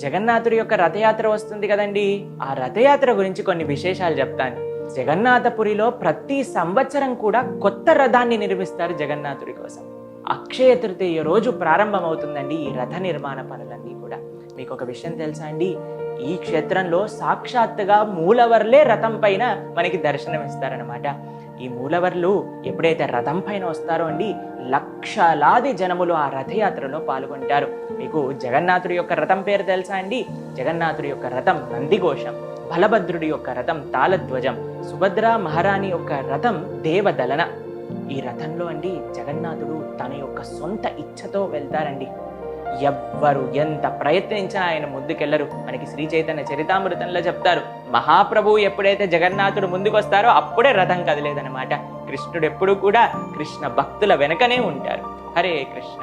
జగన్నాథుడి యొక్క రథయాత్ర వస్తుంది కదండి. ఆ రథయాత్ర గురించి కొన్ని విశేషాలు చెప్తాను. జగన్నాథపురిలో ప్రతి సంవత్సరం కూడా కొత్త రథాన్ని నిర్మిస్తారు జగన్నాథుడి కోసం. అక్షయ తృతీయ రోజు ప్రారంభమవుతుందండి ఈ రథ నిర్మాణ పనులన్నీ కూడా. మీకు ఒక విషయం తెలుసా అండి, ఈ క్షేత్రంలో సాక్షాత్తుగా మూలవర్లే రథం పైన మనకి దర్శనమిస్తారనమాట. ఈ మూలవర్లు ఎప్పుడైతే రథం పైన వస్తారో అండి, లక్షలాది జనములు ఆ రథయాత్రలో పాల్గొంటారు. మీకు జగన్నాథుడి యొక్క రథం పేరు తెలుసా అండి? జగన్నాథుడి యొక్క రథం నందిఘోషం, బలభద్రుడి యొక్క రథం తాళధ్వజం, సుభద్ర మహారాణి యొక్క రథం దేవదలన. ఈ రథంలో అండి జగన్నాథుడు తన యొక్క సొంత ఇచ్ఛతో వెళ్తారండి. ఎవ్వరు ఎంత ప్రయత్నించినా ఆయన ముందుకెళ్లరు. మనకి శ్రీ చైతన్య చరితామృతంలో చెప్తారు, మహాప్రభువు ఎప్పుడైతే జగన్నాథుడు ముందుకు వస్తారో అప్పుడే రథం కదిలేదనమాట. కృష్ణుడు ఎప్పుడు కూడా కృష్ణ భక్తుల వెనకనే ఉంటారు. హరే కృష్ణ.